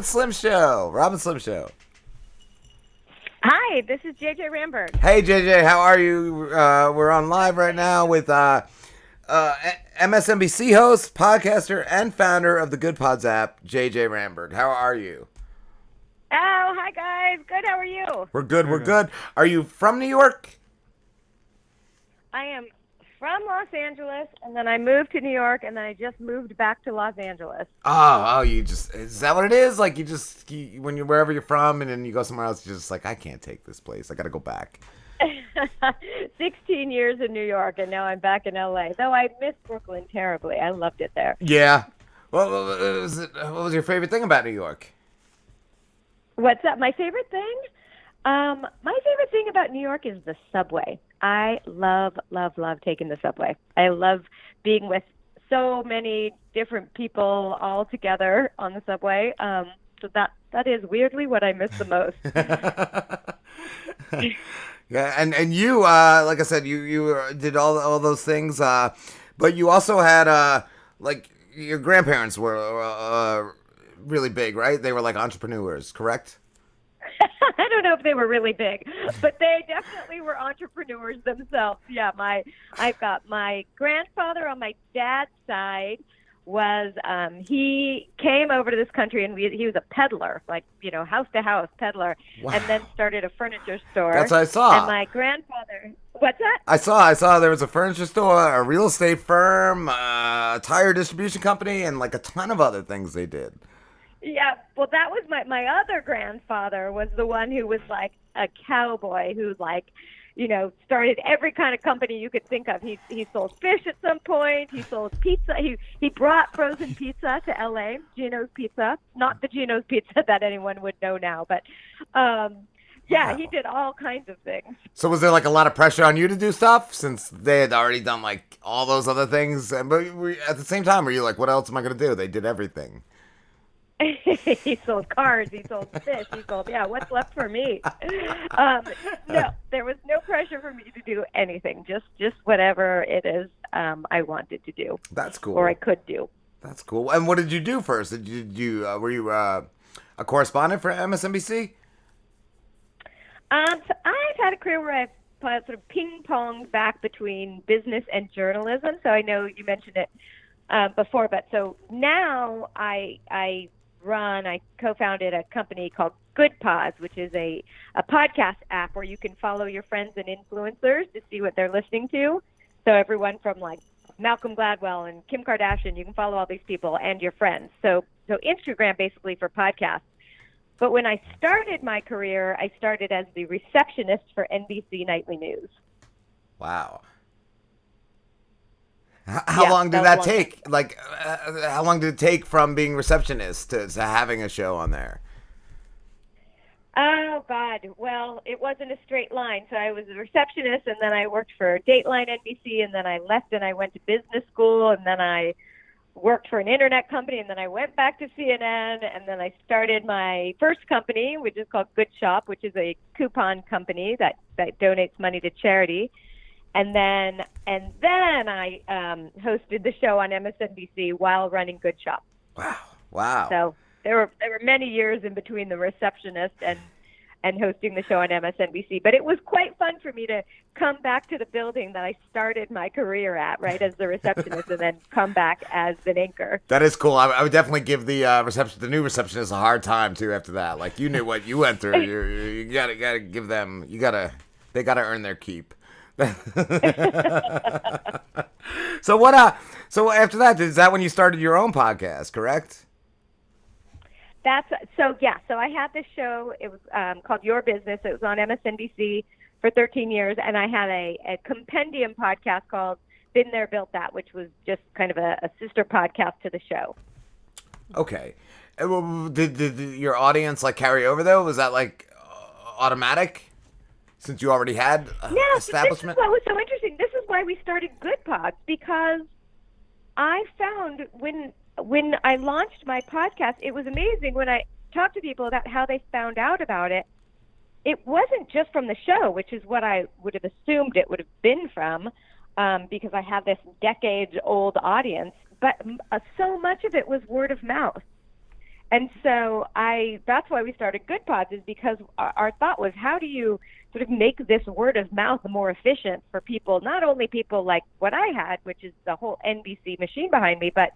Slim Show. Robin Slim Show. Hi, this is JJ Ramberg. Hey, JJ, how are you? We're on live right now with MSNBC host, podcaster, and founder of the Goodpods app, JJ Ramberg. How are you? Oh, hi guys. Good. How are you? We're good. We're good. Are you from New York? I am from Los Angeles, and then I moved to New York, and then I just moved back to Los Angeles. Is that what it is? Like when you're wherever you're from, and then you go somewhere else, you're just like, I can't take this place. I got to go back. 16 years in New York, and now I'm back in LA. Though I miss Brooklyn terribly. I loved it there. Yeah. What was your favorite thing about New York? What's that? My favorite thing? My favorite thing about New York is the subway. I love taking the subway. I love being with so many different people all together on the subway. So that is weirdly what I miss the most. Yeah, and you, like I said, you did all those things, but you also had like your grandparents were really big, right? They were like entrepreneurs, correct? I don't know if they were really big, but they definitely were entrepreneurs themselves. Yeah, I've got my grandfather on my dad's side was he came over to this country, and he was a peddler, like, house to house peddler. Wow. And then started a furniture store. That's what I saw. And my grandfather, what's that? I saw there was a furniture store, a real estate firm, a tire distribution company, and like a ton of other things they did. Yeah, well, that was my other grandfather was the one who was like a cowboy who started every kind of company you could think of. He sold fish at some point. He sold pizza. He brought frozen pizza to L.A., Gino's Pizza. Not the Gino's Pizza that anyone would know now, but yeah, he did all kinds of things. So was there like a lot of pressure on you to do stuff since they had already done like all those other things? But at the same time, were you like, what else am I going to do? They did everything. He sold cars, he sold fish, what's left for me? No, there was no pressure for me to do anything, just whatever it is I wanted to do. That's cool. Or I could do. That's cool. And what did you do first? Were you a correspondent for MSNBC? So I've had a career where I've sort of ping-ponged back between business and journalism, so I know you mentioned it before, but so now I co-founded a company called Goodpods, which is a podcast app where you can follow your friends and influencers to see what they're listening to. So everyone from like Malcolm Gladwell and Kim Kardashian, you can follow all these people and your friends. So Instagram basically for podcasts. But when I started my career, I started as the receptionist for NBC Nightly News. Wow. How long did that take? Like, how long did it take from being receptionist to having a show on there? Oh, God. Well, it wasn't a straight line. So I was a receptionist, and then I worked for Dateline NBC, and then I left and I went to business school, and then I worked for an internet company, and then I went back to CNN, and then I started my first company, which is called Good Shop, which is a coupon company that donates money to charity. And then I hosted the show on MSNBC while running Good Shop. Wow. So there were many years in between the receptionist and hosting the show on MSNBC. But it was quite fun for me to come back to the building that I started my career at, right, as the receptionist, and then come back as an anchor. That is cool. I would definitely give the the new receptionist a hard time too after that. Like, you knew what you went through. You gotta give them. They gotta earn their keep. So what? So after that, is that when you started your own podcast? Correct. So I had this show. It was called Your Business. It was on MSNBC for 13 years, and I had a compendium podcast called Been There, Built That, which was just kind of a sister podcast to the show. Okay. Did your audience like carry over though? Was that like automatic? Since you already had establishment? This is what was so interesting. This is why we started Goodpods, because I found when I launched my podcast, it was amazing when I talked to people about how they found out about it. It wasn't just from the show, which is what I would have assumed it would have been from, because I have this decades-old audience, but so much of it was word of mouth. And so that's why we started Goodpods, is because our thought was, how do you sort of make this word of mouth more efficient for people, not only people like what I had, which is the whole NBC machine behind me, but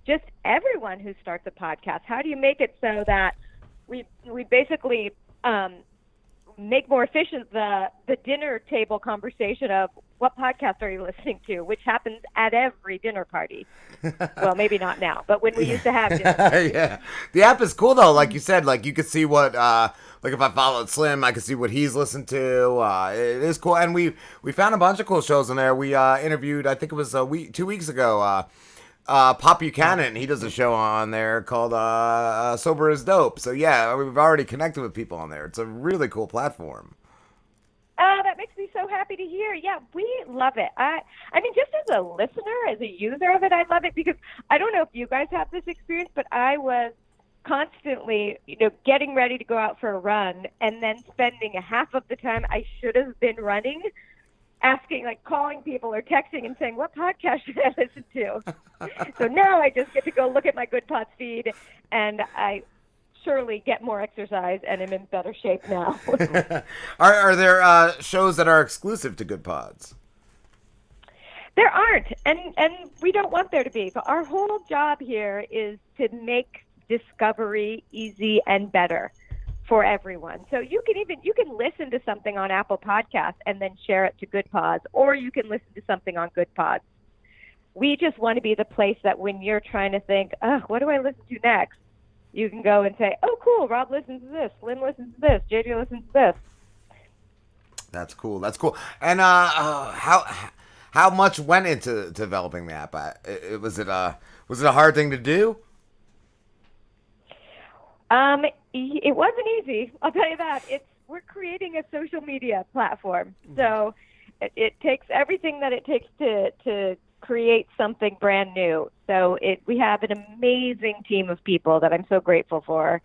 just everyone who starts a podcast. How do you make it so that we basically make more efficient the dinner table conversation of what podcast are you listening to, which happens at every dinner party. Well, maybe not now, but when we used to have dinner parties. Yeah, the app is cool though. Like you said, like you could see what like if I followed Slim, I could see what he's listened to. It is cool, and we found a bunch of cool shows in there. We interviewed, I think it was 2 weeks ago, Pop Buchanan. He does a show on there called Sober is Dope. So yeah, we've already connected with people on there. It's a really cool platform. That makes me so happy to hear. Yeah, we love it. I mean, just as a listener, as a user of it, I love it, because I don't know if you guys have this experience, but I was constantly, getting ready to go out for a run and then spending a half of the time I should have been running asking, like calling people or texting and saying, what podcast should I listen to? So now I just get to go look at my Goodpods feed, and I surely get more exercise and am in better shape now. Are there shows that are exclusive to Goodpods? There aren't, and we don't want there to be. But our whole job here is to make discovery easy and better for everyone. So you can listen to something on Apple Podcasts and then share it to Goodpods, or you can listen to something on Goodpods. We just want to be the place that when you're trying to think, what do I listen to next? You can go and say, oh, cool, Rob listens to this, Lynn listens to this, JJ listens to this. That's cool. That's cool. And how much went into developing the app? Was it a hard thing to do? It wasn't easy. I'll tell you that. We're creating a social media platform, so it takes everything that it takes to create something brand new. So we have an amazing team of people that I'm so grateful for.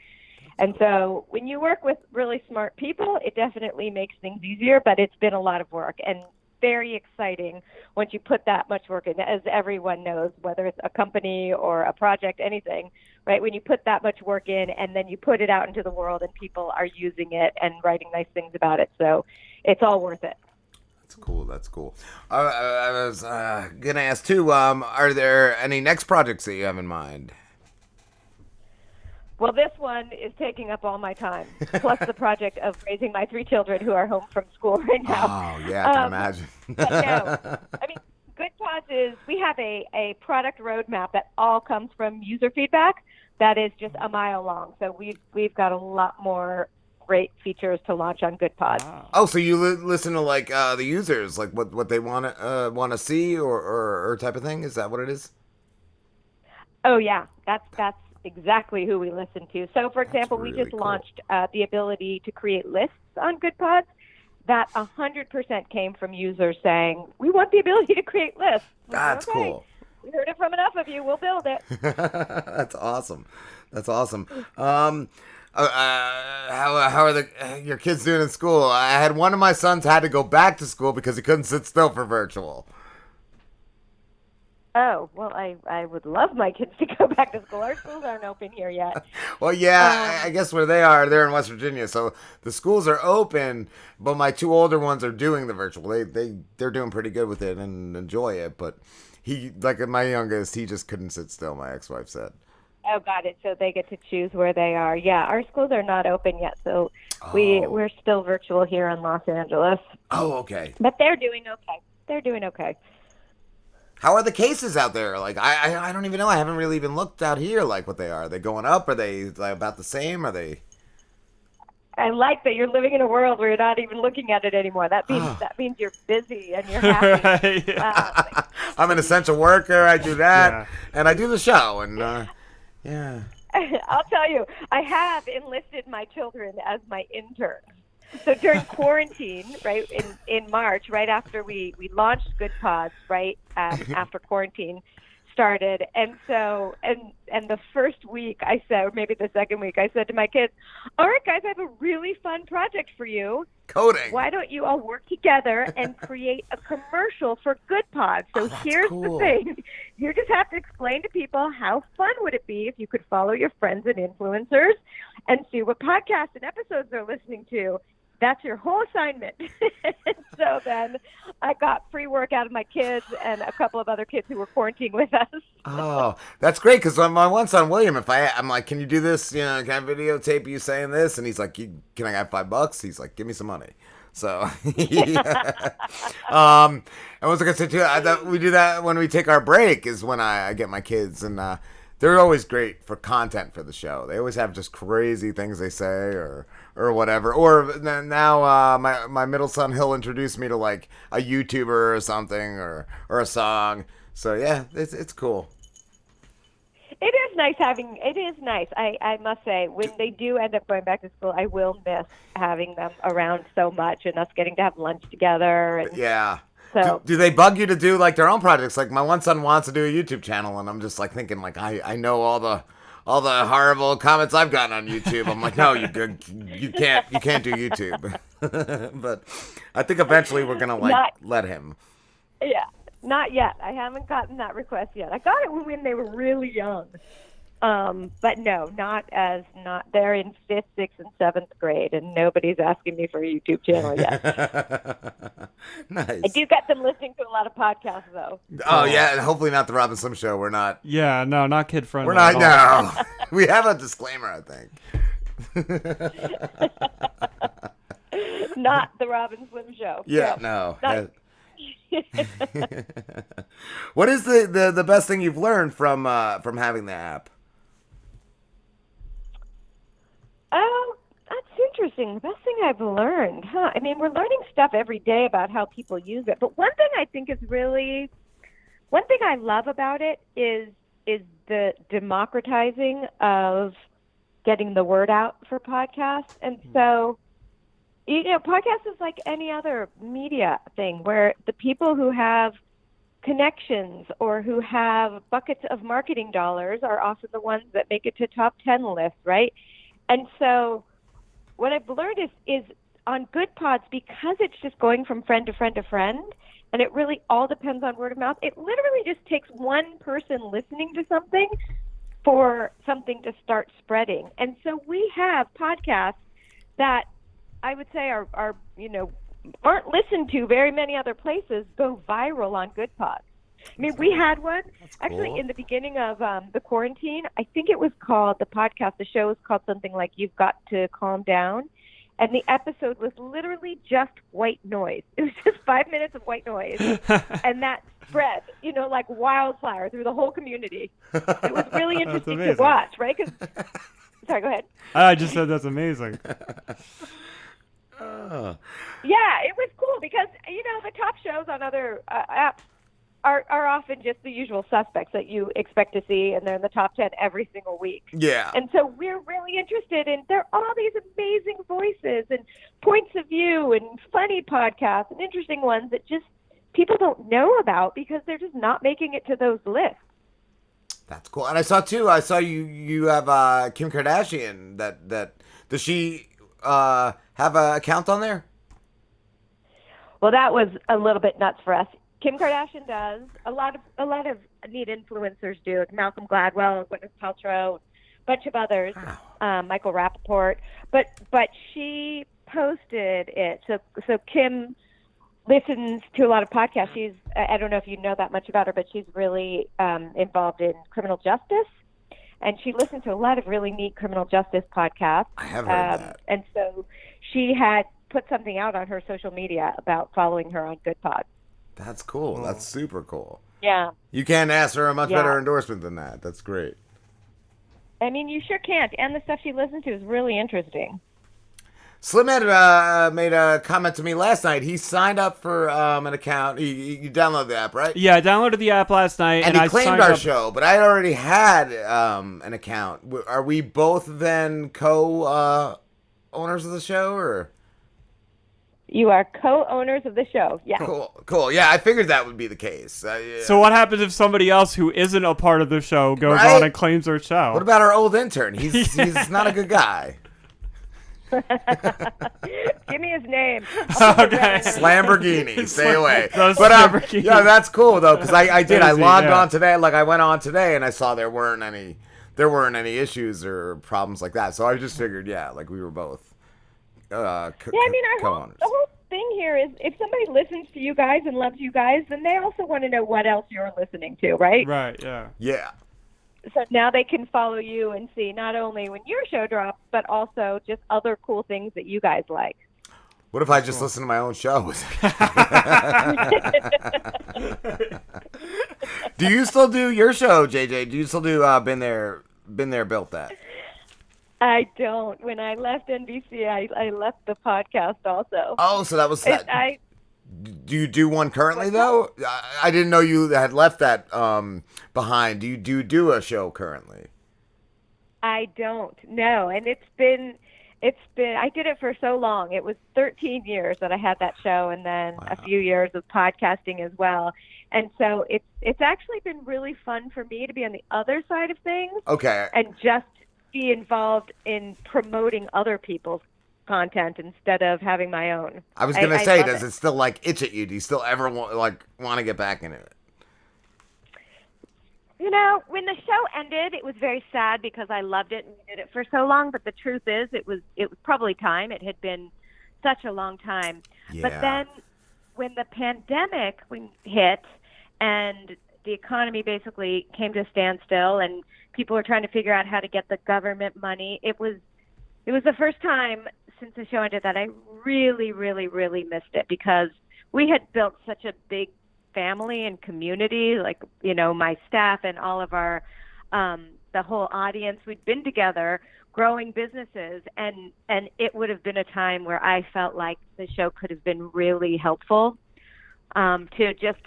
And so when you work with really smart people, it definitely makes things easier, but it's been a lot of work and very exciting once you put that much work in, as everyone knows, whether it's a company or a project, anything, right? When you put that much work in and then you put it out into the world and people are using it and writing nice things about it. So it's all worth it. That's cool. That's cool. I was going to ask too, are there any next projects that you have in mind? Well, this one is taking up all my time, plus the project of raising my 3 children who are home from school right now. Oh, yeah, I can imagine. But no, I mean, Goodpods is, we have a product roadmap that all comes from user feedback that is just a mile long. So we've got a lot more great features to launch on Goodpods. Wow. Oh, so you listen to like the users, like what they want to see or type of thing? Is that what it is? Oh yeah, that's exactly who we listen to. So, for example, we just launched the ability to create lists on Goodpods. That 100% came from users saying, we want the ability to create lists. That's cool. We heard it from enough of you. We'll build it. That's awesome. That's awesome. How are your kids doing in school? I had one of my sons had to go back to school because he couldn't sit still for virtual. Oh, well, I would love my kids to go back to school. Our schools aren't open here yet. Well, yeah, I guess where they are, they're in West Virginia, so the schools are open, but my 2 older ones are doing the virtual. They're doing pretty good with it and enjoy it, but he, like my youngest, he just couldn't sit still, my ex-wife said. Oh, got it. So they get to choose where they are. Yeah, our schools are not open yet, so we're still virtual here in Los Angeles. Oh, okay. But they're doing okay. They're doing okay. How are the cases out there? Like, I don't even know. I haven't really even looked out here, like, what they are. Are they going up? Are they like, about the same? Are they... I like that you're living in a world where you're not even looking at it anymore. That means you're busy and you're happy. Right, yeah. I'm an essential worker. I do that. And I do the show. And, yeah. I'll tell you, I have enlisted my children as my interns. So during quarantine, right, in March, right after we launched Goodpods, right, after quarantine started. And so, and the first week I said, or maybe the second week, I said to my kids, all right, guys, I have a really fun project for you. Coding. Why don't you all work together and create a commercial for Goodpods? So here's the thing. You just have to explain to people how fun would it be if you could follow your friends and influencers and see what podcasts and episodes they're listening to. That's your whole assignment. So then I got free work out of my kids and a couple of other kids who were quarantining with us. Oh, that's great. Because my one son, William, I'm like, can you do this? You know, can I videotape you saying this? And he's like, can I have $5? He's like, give me some money. So, and what was I going to say too? I thought we do that when we take our break is when I get my kids, and they're always great for content for the show. They always have just crazy things they say or whatever. Or now my middle son, he'll introduce me to like a YouTuber or something or a song. So yeah, it's cool. It is nice it is nice. I must say, when they do end up going back to school, I will miss having them around so much and us getting to have lunch together. And yeah. So do they bug you to do like their own projects? Like my one son wants to do a YouTube channel, and I'm just like thinking like I know all the horrible comments I've gotten on YouTube. I'm like, no, you can't do YouTube. But I think eventually we're gonna let him. Yeah, not yet. I haven't gotten that request yet. I got it when they were really young. But no, they're in 5th, 6th, and 7th grade, and nobody's asking me for a YouTube channel yet. Nice. I do get them listening to a lot of podcasts, though. Oh, yeah, and hopefully not the Robin Slim Show. We're not. Yeah, no, not kid friendly. We're not, no. We have a disclaimer, I think. Not the Robin Slim Show. Yeah, no. What is the best thing you've learned from having the app? Oh, that's interesting. The best thing I've learned, huh? I mean, we're learning stuff every day about how people use it. But one thing I think one thing I love about it is the democratizing of getting the word out for podcasts. And so, podcast is like any other media thing where the people who have connections or who have buckets of marketing dollars are often the ones that make it to top 10 lists, right? And so what I've learned is on Goodpods, because it's just going from friend to friend to friend, and it really all depends on word of mouth, it literally just takes one person listening to something for something to start spreading. And so we have podcasts that I would say are aren't listened to very many other places go viral on Goodpods. I mean, we had one actually in the beginning of the quarantine. I think it was called the show was called something like You've Got to Calm Down. And the episode was literally just white noise. It was just 5 minutes of white noise. And that spread, like wildfire through the whole community. It was really interesting to watch, right? Sorry, go ahead. I just said that's amazing. Yeah, it was cool because, the top shows on other apps are often just the usual suspects that you expect to see, and they're in the top 10 every single week. Yeah. And so we're really interested in, there are all these amazing voices and points of view and funny podcasts and interesting ones that just people don't know about because they're just not making it to those lists. That's cool. And I saw you have Kim Kardashian that does she have an account on there? Well, that was a little bit nuts for us. Kim Kardashian does. A lot of neat influencers do. Malcolm Gladwell, Gwyneth Paltrow, a bunch of others. Wow. Michael Rappaport. But she posted it. So Kim listens to a lot of podcasts. I don't know if you know that much about her, but she's really involved in criminal justice. And she listens to a lot of really neat criminal justice podcasts. I have heard that. And so she had put something out on her social media about following her on Goodpods. That's cool. That's super cool. Yeah. You can't ask for a much better endorsement than that. That's great. I mean, you sure can't. And the stuff she listens to is really interesting. Slim had made a comment to me last night. He signed up for an account. You downloaded the app, right? Yeah, I downloaded the app last night. And he claimed our show, but I already had an account. Are we both then co-owners of the show, or? You are co-owners of the show. Yeah. Cool. Yeah, I figured that would be the case. Yeah. So what happens if somebody else who isn't a part of the show goes Right? on and claims their show? What about our old intern? He's not a good guy. Give me his name. Okay. Lamborghini, stay away. Those But Lamborghinis. yeah, that's cool though, because I did. I Crazy, logged yeah. on today. Like I went on today, and I saw there weren't any issues or problems like that. So I just figured, yeah, like we were both. Yeah, I mean, co-owners. the whole thing here is if somebody listens to you guys and loves you guys, then they also want to know what else you're listening to, right? Right, yeah. Yeah. So now they can follow you and see not only when your show drops, but also just other cool things that you guys like. What if I just listen to my own shows? Do you still do your show, JJ? Do you still do Been There, Built That? I don't. When I left NBC, I left the podcast also. Oh, so that was that. I Do you do one currently though? I didn't know you had left that behind. Do you do a show currently? I don't. No, and it's been I did it for so long. It was 13 years that I had that show, and then a few years of podcasting as well. And so it's actually been really fun for me to be on the other side of things. Okay. And just be involved in promoting other people's content instead of having my own. I was gonna say, love does it still like itch at you? Do you still ever want to get back into it? You know, when the show ended, it was very sad because I loved it and we did it for so long. But the truth is, it was probably time. It had been such a long time. Yeah. But then, when the pandemic hit and the economy basically came to a standstill, and people were trying to figure out how to get the government money, it was the first time since the show ended that I really, really, really missed it because we had built such a big family and community, like, you know, my staff and all of our, the whole audience. We'd been together growing businesses, and it would have been a time where I felt like the show could have been really helpful to just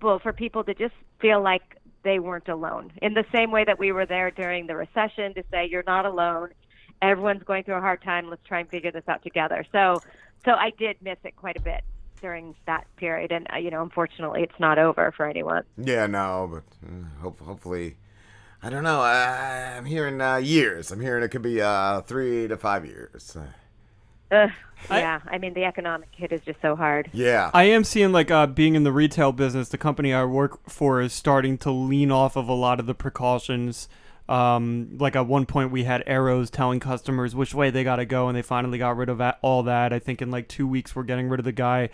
for people to just feel like they weren't alone, in the same way that we were there during the recession to say, you're not alone. Everyone's going through a hard time. Let's try and figure this out together. So I did miss it quite a bit during that period. And, you know, unfortunately, it's not over for anyone. Yeah, no, but hopefully, I don't know. I'm hearing years. I'm hearing it could be 3 to 5 years. Yeah, I mean, the economic hit is just so hard. Yeah. I am seeing like being in the retail business, the company I work for is starting to lean off of a lot of the precautions. Like at one point we had arrows telling customers which way they got to go, and they finally got rid of all that. I think in like 2 weeks we're getting rid of the guy.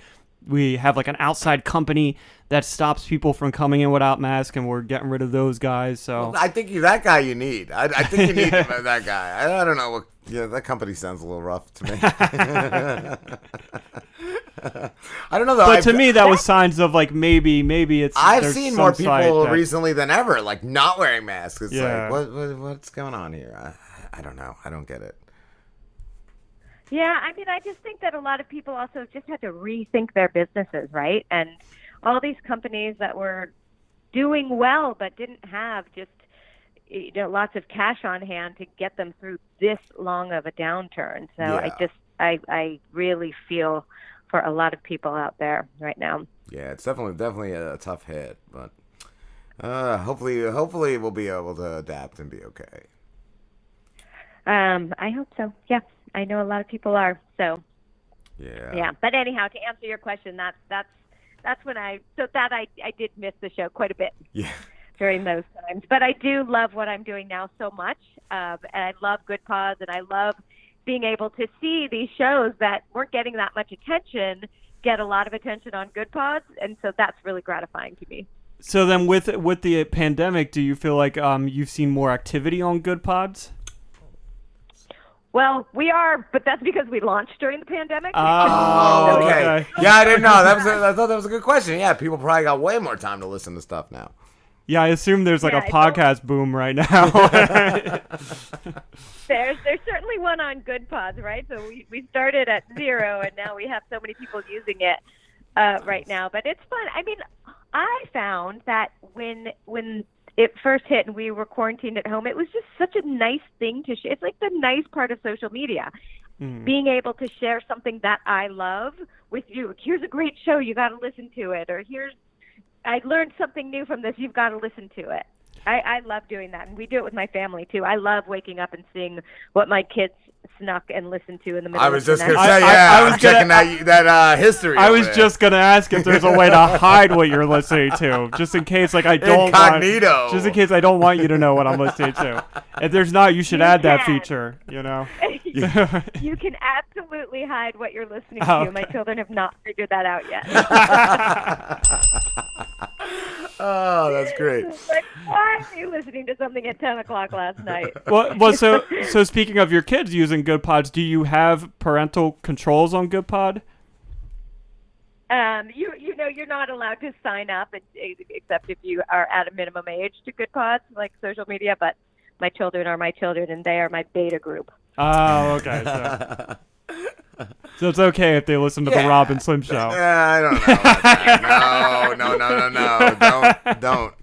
We have like an outside company that stops people from coming in without masks, and we're getting rid of those guys. So Well, I think that guy you need. I think you need that guy. I don't know. Yeah, that company sounds a little rough to me. I don't know though. But to me, that was signs of like maybe it's. I've there's seen some more site people that- recently than ever, like not wearing masks. It's Yeah. like, what's going on here? I don't know. I don't get it. Yeah, I mean, I just think that a lot of people also just had to rethink their businesses, right? And all these companies that were doing well but didn't have just, you know, lots of cash on hand to get them through this long of a downturn. So Yeah. I really feel for a lot of people out there right now. Yeah, it's definitely a tough hit, but hopefully we'll be able to adapt and be okay. I hope so. Yeah, I know a lot of people are. So Yeah. But anyhow, to answer your question, that's when I did miss the show quite a bit. Yeah. During those times. But I do love what I'm doing now so much. And I love Goodpods, and I love being able to see these shows that weren't getting that much attention get a lot of attention on Goodpods. And so that's really gratifying to me. So then with the pandemic, do you feel like you've seen more activity on Goodpods? Well, we are, but that's because we launched during the pandemic. Oh, okay. okay. Yeah, I didn't know. I thought that was a good question. Yeah, people probably got way more time to listen to stuff now. Yeah, I assume there's like Yeah, a it's podcast boom right now. There's certainly one on Goodpods, right? So we started at 0, and now we have so many people using it right now. But it's fun. I mean, I found that when it first hit and we were quarantined at home, it was just such a nice thing to share. It's like the nice part of social media. Being able to share something that I love with you. Here's a great show, you got to listen to it. Or I learned something new from this, you've got to listen to it. I love doing that, and we do it with my family too. I love waking up and seeing what my kids snuck and listened to in the middle of the night. I was just going to say, I was checking that history. I was just going to ask if there's a way to hide what you're listening to, just in case I don't Incognito. Just in case I don't want you to know what I'm listening to. If there's not, you should add that feature, you know. You can absolutely hide what you're listening to. Okay. My children have not figured that out yet. Oh, that's great. Like, why are you listening to something at 10 o'clock last night? Well, so speaking of your kids using Goodpods, do you have parental controls on Goodpod? You know, you're not allowed to sign up except if you are at a minimum age to Goodpods, like social media, but my children are my children, and they are my beta group. Oh, okay. So it's okay if they listen to the Rob and Slim show. I don't know. No. Don't.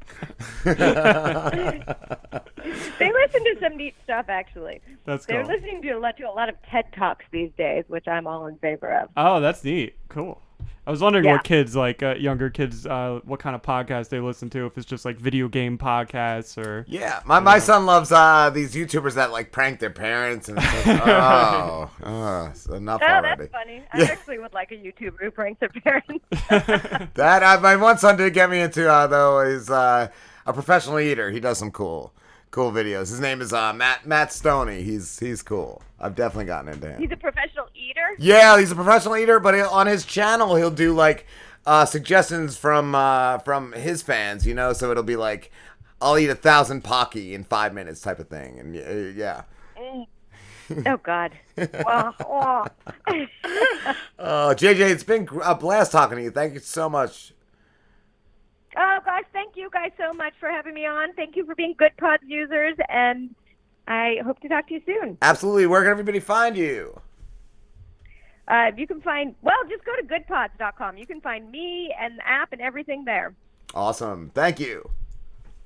They listen to some neat stuff, actually. That's cool. They're listening to a lot of TED Talks these days, which I'm all in favor of. Oh, that's neat. Cool. I was wondering what kids, like younger kids, what kind of podcasts they listen to, if it's just like video game podcasts or... Yeah, my son loves these YouTubers that like prank their parents, and it's like, it's enough already. That's funny. I actually would like a YouTuber who pranks their parents. My one son did get me into, though, is a professional eater. He does some cool videos. His name is Matt Stoney. He's cool. I've definitely gotten into him. He's a professional eater? Yeah, he's a professional eater, but on his channel he'll do like suggestions from his fans, you know, so it'll be like, I'll eat 1,000 Pocky in 5 minutes type of thing, and yeah. Oh God. Wow. JJ, it's been a blast talking to you. Thank you so much. Oh gosh, thank you guys so much for having me on. Thank you for being Goodpods users, and I hope to talk to you soon. Absolutely. Where can everybody find you? You can just go to goodpods.com. You can find me and the app and everything there. Awesome. Thank you.